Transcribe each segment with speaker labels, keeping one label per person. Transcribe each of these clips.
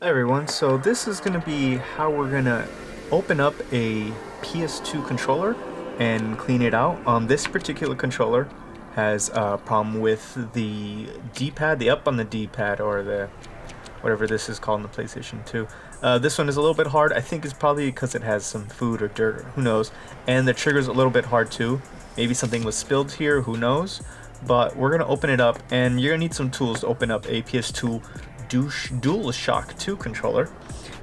Speaker 1: Hi everyone, so this is going to be how we're going to open up a PS2 controller and clean it out. This particular controller has a problem with the D-pad, the up on the D-pad, or the whatever this is called in the PlayStation 2. This one is a little bit hard. I think it's probably because it has some food or dirt, or who knows. And the trigger's a little bit hard too. Maybe something was spilled here, who knows. But we're going to open it up, and you're going to need some tools to open up a PS2 Dualshock 2 controller.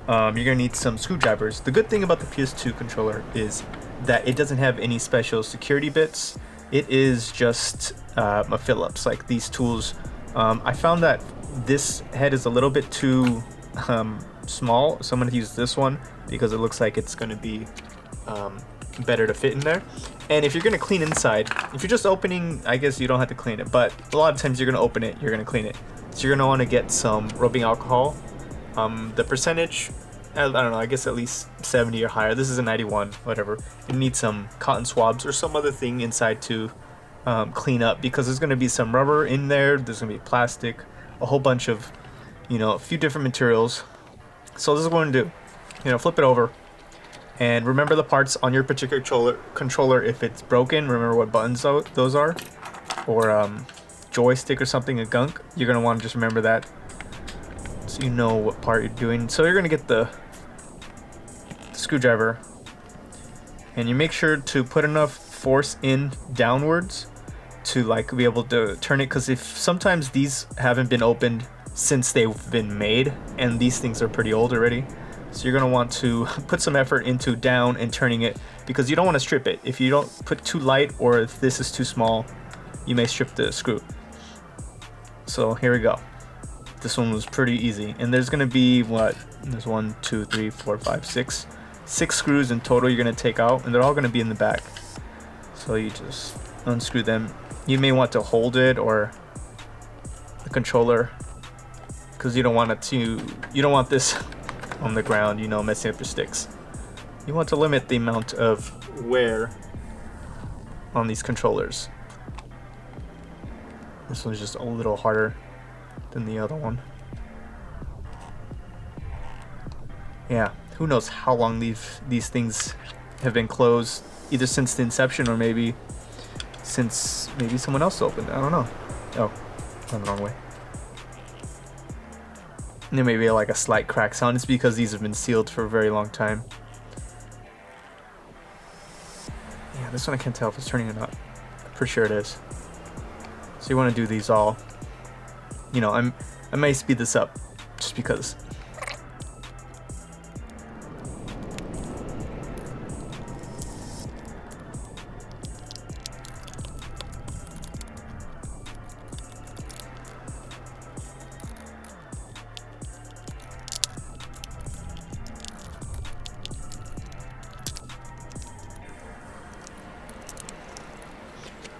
Speaker 1: You're gonna need some screwdrivers. The good thing about the PS2 controller is that it doesn't have any special security bits. It is just a Phillips, like these tools. I found that this head is a little bit too small, so I'm gonna use this one because it looks like it's gonna be better to fit in there. And if you're gonna clean inside, if you're just opening, I guess you don't have to clean it, but a lot of times you're gonna open it, you're gonna clean it. So you're gonna want to get some rubbing alcohol. The percentage, I don't know, I guess at least 70 or higher. This is a 91, whatever. You need some cotton swabs or some other thing inside to clean up, because there's gonna be some rubber in there. There's gonna be plastic, a whole bunch of, a few different materials. So this is what I'm gonna do. Flip it over, and remember the parts on your particular controller. If it's broken, remember what buttons those are, or joystick or something, a gunk. You're gonna want to just remember that, so you know what part you're doing. So you're gonna get the screwdriver, and you make sure to put enough force in downwards to be able to turn it, because if sometimes these haven't been opened since they've been made, and these things are pretty old already. So you're gonna want to put some effort into down and turning it, because you don't want to strip it. If you don't put too light, or if this is too small, you may strip the screw. So here we go. This one was pretty easy, and there's gonna be there's 1, 2, 3, 4, 5, 6 screws in total you're gonna take out, and they're all gonna be in the back. So you just unscrew them. You may want to hold it, or the controller, because you don't want this on the ground, messing up your sticks. You want to limit the amount of wear on these controllers. This one's just a little harder than the other one. Yeah, who knows how long these things have been closed, either since the inception, or maybe since someone else opened it. I don't know. Oh, went the wrong way. And there may be like a slight crack sound. It's because these have been sealed for a very long time. Yeah, this one I can't tell if it's turning or not. I'm pretty sure it is. So you want to do these all. I may speed this up just because.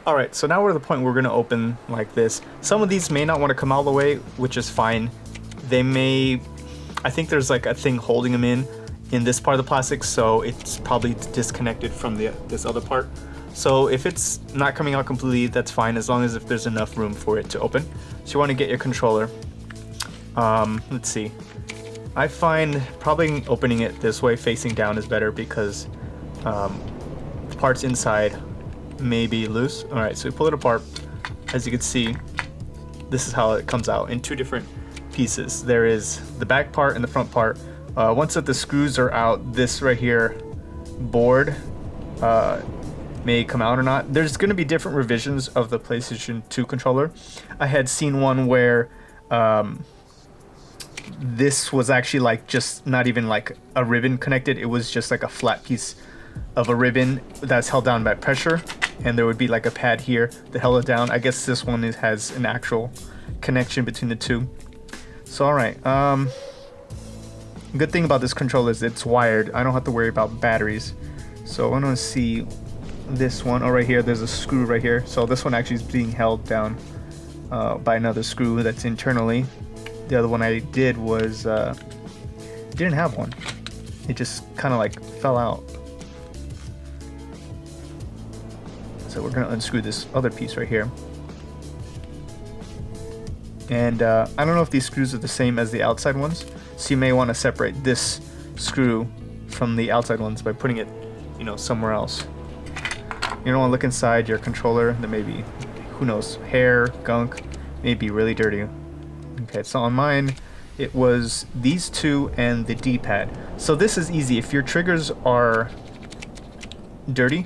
Speaker 1: Alright, so now we're at the point where we're going to open like this. Some of these may not want to come all the way, which is fine. They may... I think there's like a thing holding them in this part of the plastic, so it's probably disconnected from this other part. So if it's not coming out completely, that's fine, as long as if there's enough room for it to open. So you want to get your controller. Let's see. I find probably opening it this way, facing down, is better, because the parts inside may be loose. Alright, so we pull it apart. As you can see, this is how it comes out in two different pieces. There is the back part and the front part. Once that the screws are out, this right here board may come out or not. There's going to be different revisions of the PlayStation 2 controller. I had seen one where this was actually just not even like a ribbon connected. It was just like a flat piece of a ribbon that's held down by pressure, and there would be like a pad here that held it down. I guess this one has an actual connection between the two. So alright, good thing about this controller is it's wired. I don't have to worry about batteries. So I want to see this one. Oh, right here, there's a screw right here. So this one actually is being held down by another screw that's internally. The other one I did was didn't have one. It just kind of fell out. So we're going to unscrew this other piece right here. And I don't know if these screws are the same as the outside ones, so you may want to separate this screw from the outside ones by putting it, you know, somewhere else. You don't want to look inside your controller. There may be, who knows, hair, gunk, may be really dirty. Okay, so on mine, it was these two and the D-pad. So this is easy. If your triggers are dirty,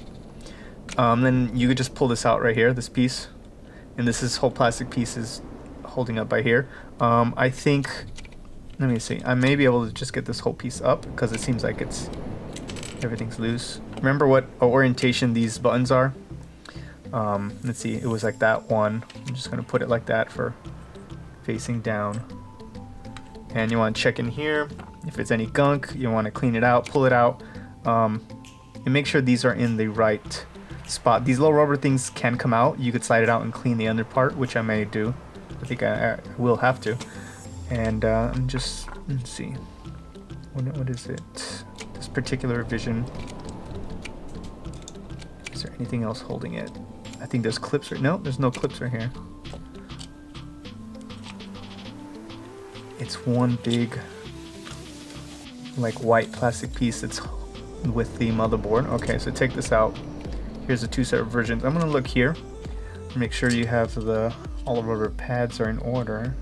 Speaker 1: then you could just pull this out right here, this piece. And this whole plastic piece is holding up by here. I think, let me see, I may be able to just get this whole piece up because it seems like everything's loose. Remember what orientation these buttons are? Let's see, it was like that one. I'm just gonna put it like that for facing down. And you want to check in here. If it's any gunk, you want to clean it out, pull it out, and make sure these are in the right spot. These little rubber things can come out. You could slide it out and clean the under part, which I may do. I think I will have to. And just, let's see, what is it? This particular revision. Is there anything else holding it? I think there's clips right. No, there's no clips right here. It's one big, like, white plastic piece that's with the motherboard. Okay, so take this out. Here's the two separate versions. I'm gonna look here. Make sure you have all the rubber pads are in order.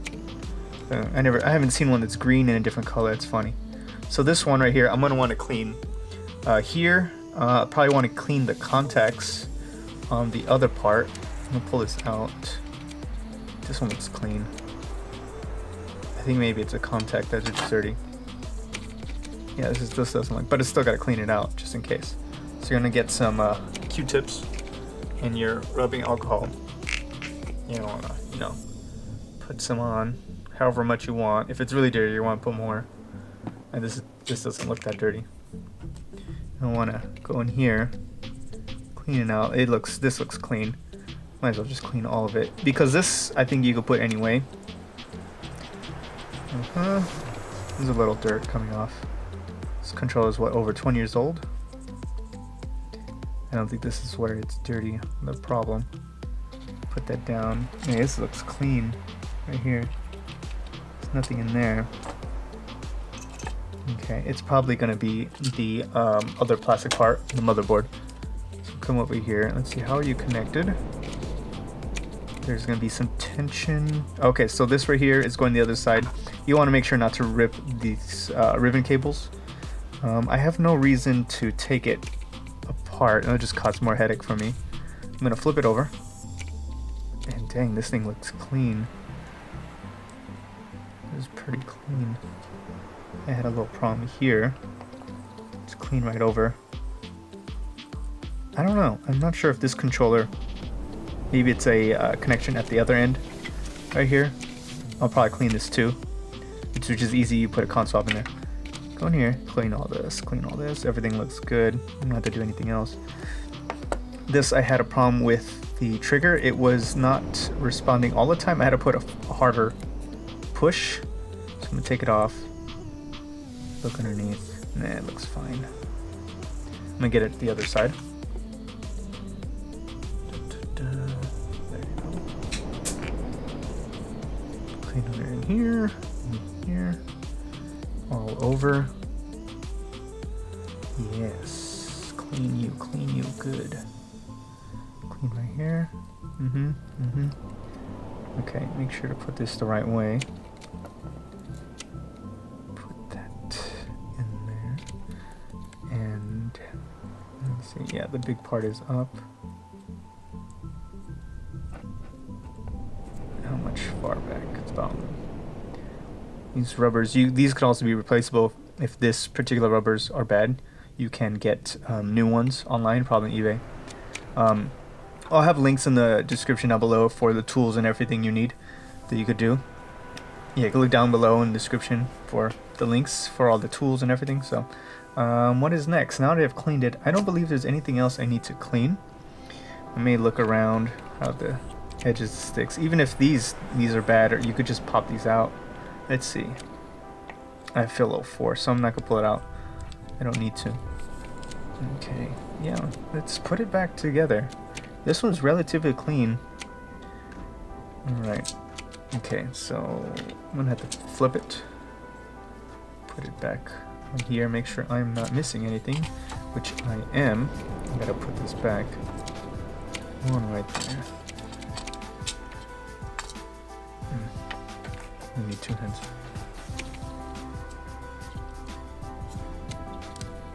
Speaker 1: I haven't seen one that's green in a different color. It's funny. So this one right here, I'm gonna want to clean. Here, I probably want to clean the contacts on the other part. I'm gonna pull this out. This one looks clean. I think maybe it's a contact that's just dirty. Yeah, this doesn't look, but it's still gotta clean it out just in case. So you're gonna get some Q-tips and your rubbing alcohol. You don't wanna, you know, put some on however much you want. If it's really dirty, you want to put more. And this doesn't look that dirty. I don't want to go in here, clean it out. This looks clean. Might as well just clean all of it because this I think you could put anyway. There's a little dirt coming off. This controller is what, over 20 years old? I don't think this is where it's dirty. No problem. Put that down. Yeah, this looks clean right here. There's nothing in there. Okay, it's probably gonna be the other plastic part, the motherboard. So come over here. Let's see, how are you connected? There's gonna be some tension. Okay, so this right here is going the other side. You want to make sure not to rip these ribbon cables. I have no reason to take it apart. It'll just cause more headache for me. I'm gonna flip it over. And dang, this thing looks clean. It was pretty clean. I had a little problem here. It's clean right over. I don't know. I'm not sure if this controller, maybe it's a connection at the other end right here. I'll probably clean this too, which is easy. You put a console in there. Go in here, clean all this, clean all this. Everything looks good. I don't have to do anything else. This, I had a problem with the trigger. It was not responding all the time. I had to put a harder push. So I'm gonna take it off. Look underneath. Nah, it looks fine. I'm gonna get it the other side. There you go. Clean under in here, here, all over. Yes, clean you, good. Clean right here. Okay, make sure to put this the right way. Yeah, the big part is up. How much far back? It's about these rubbers. These could also be replaceable if this particular rubbers are bad. You can get new ones online, probably on eBay. I'll have links in the description down below for the tools and everything you need that you could do. Yeah, you can look down below in the description for the links for all the tools and everything. So. What is next? Now that I've cleaned it, I don't believe there's anything else I need to clean. I may look around how the edges sticks. Even if these are bad, or you could just pop these out. Let's see. I feel a little force, so I'm not gonna pull it out. I don't need to. Okay, yeah, let's put it back together. This one's relatively clean. Alright, Okay, so I'm gonna have to flip it, put it back on here, make sure I'm not missing anything, which I am. I gotta put this back on right there. I need 2 hands.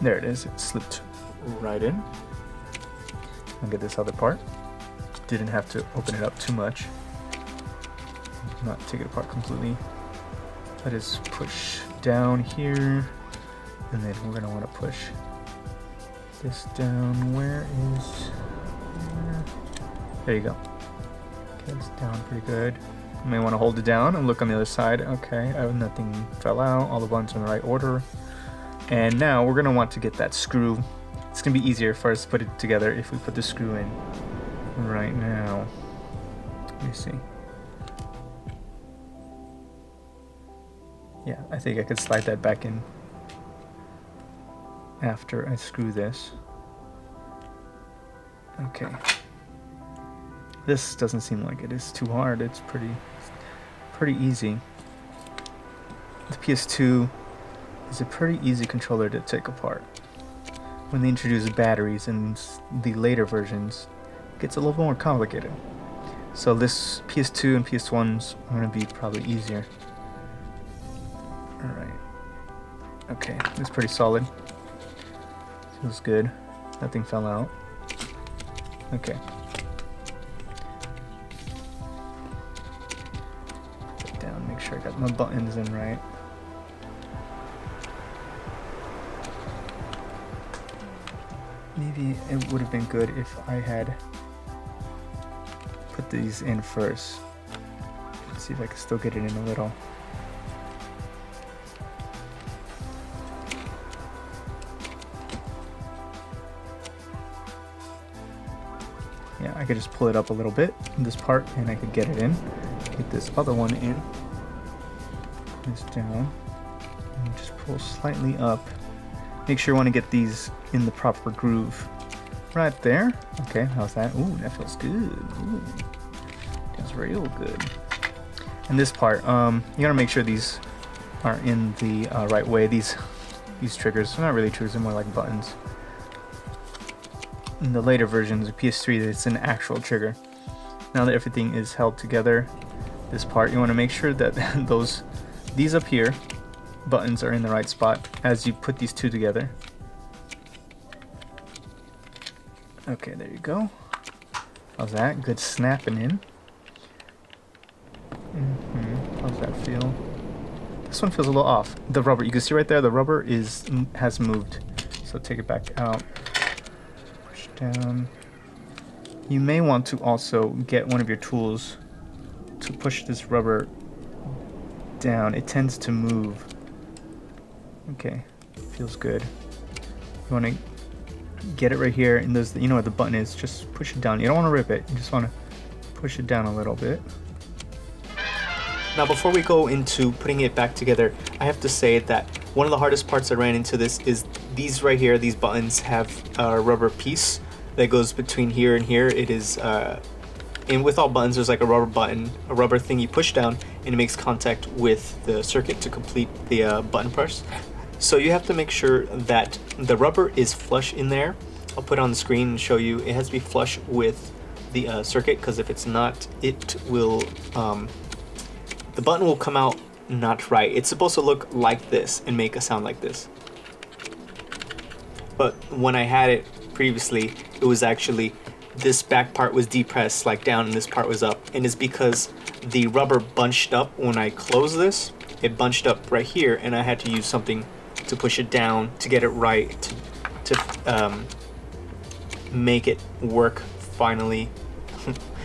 Speaker 1: There it is, it slipped right in. I'll get this other part. Didn't have to open it up too much. Not take it apart completely. Let us push down here, and then we're gonna want to push this down. Where is? There you go. Okay, it's down pretty good. You may want to hold it down and look on the other side. Okay, nothing fell out. All the buttons are in the right order. And now we're gonna want to get that screw. It's gonna be easier for us to put it together if we put the screw in right now. Let me see. Yeah, I think I could slide that back in after I screw this. Okay. This doesn't seem like it is too hard. It's pretty easy. The PS2 is a pretty easy controller to take apart. When they introduce batteries in the later versions, it gets a little more complicated. So this PS2 and PS1s are going to be probably easier. Alright. Okay, it's pretty solid. Feels good. Nothing fell out. Okay. Put it down, make sure I got my buttons in right. Maybe it would have been good if I had put these in first. Let's see if I can still get it in a little. Yeah, I could just pull it up a little bit in this part and I could get it in. Get this other one in. This down. And just pull slightly up. Make sure you want to get these in the proper groove. Right there. Okay, how's that? Ooh, that feels good. Ooh, feels real good. And this part, you gotta make sure these are in the right way. These triggers, they're not really triggers, they're more like buttons. In the later versions of PS3, it's an actual trigger. Now that everything is held together, this part, you want to make sure that these up here buttons are in the right spot as you put these two together. Okay, there you go. How's that? Good snapping in. How's that feel? This one feels a little off. The rubber, you can see right there, the rubber has moved. So take it back out. Push down. You may want to also get one of your tools to push this rubber down. It tends to move. Okay, feels good. You want to get it right here, and there's, you know where the button is, just push it down. You don't want to rip it, you just want to push it down a little bit.
Speaker 2: Now before we go into putting it back together, I have to say that one of the hardest parts I ran into this is these right here. These buttons have a rubber piece that goes between here and here. It is, and with all buttons there's like a rubber button, a rubber thing you push down, and it makes contact with the circuit to complete the button press. So you have to make sure that the rubber is flush in there. I'll put it on the screen and show you. It has to be flush with the circuit, because if it's not, it will, the button will come out not right. It's supposed to look like this and make a sound like this. But when I had it previously, it was actually, this back part was depressed like down and this part was up. And it's because the rubber bunched up when I closed this. It bunched up right here, and I had to use something to push it down to get it right, to make it work finally.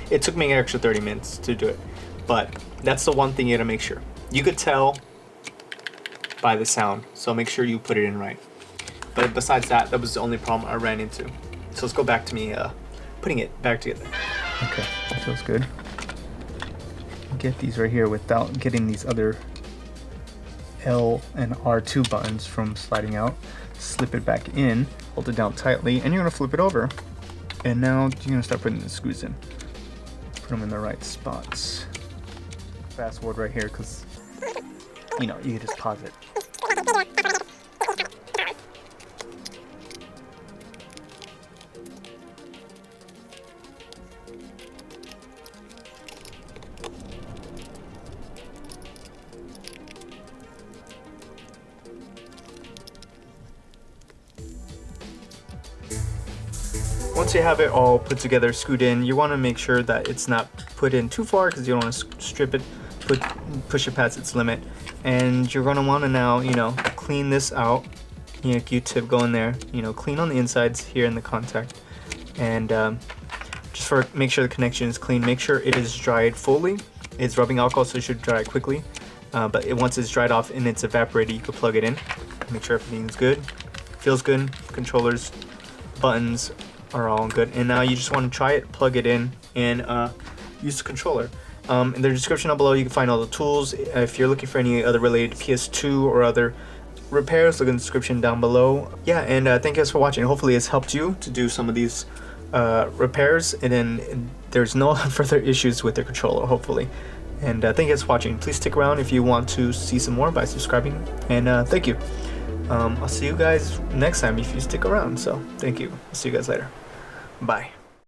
Speaker 2: It took me an extra 30 minutes to do it, but that's the one thing you gotta make sure. You could tell by the sound, so make sure you put it in right. But besides that, that was the only problem I ran into. So let's go back to me putting it back together.
Speaker 1: Okay, that feels good. Get these right here without getting these other L and R2 buttons from sliding out. Slip it back in, hold it down tightly, and you're gonna flip it over. And now you're gonna start putting the screws in. Put them in the right spots. fast forward right here because, you know, you can just pause it. Once you have it all put together, screwed in, you want to make sure that it's not put in too far because you don't want to strip it, push it past its limit. And you're going to want to now, you know, clean this out. You know, Q-tip go in there, you know, clean on the insides here in the contact. And just for make sure the connection is clean, make sure it is dried fully. It's rubbing alcohol, so it should dry quickly. But once it's dried off and it's evaporated, you can plug it in. Make sure everything's good. Feels good. Controllers, buttons are all good. And now you just want to try it, plug it in, and use the controller. In the description down below, you can find all the tools. If you're looking for any other related PS2 or other repairs, look in the description down below. Yeah, and thank you guys for watching. Hopefully it's helped you to do some of these repairs, and then there's no further issues with the controller, hopefully. And thank you guys for watching. Please stick around if you want to see some more by subscribing, and thank you. I'll see you guys next time if you stick around. So thank you. I'll see you guys later. Bye.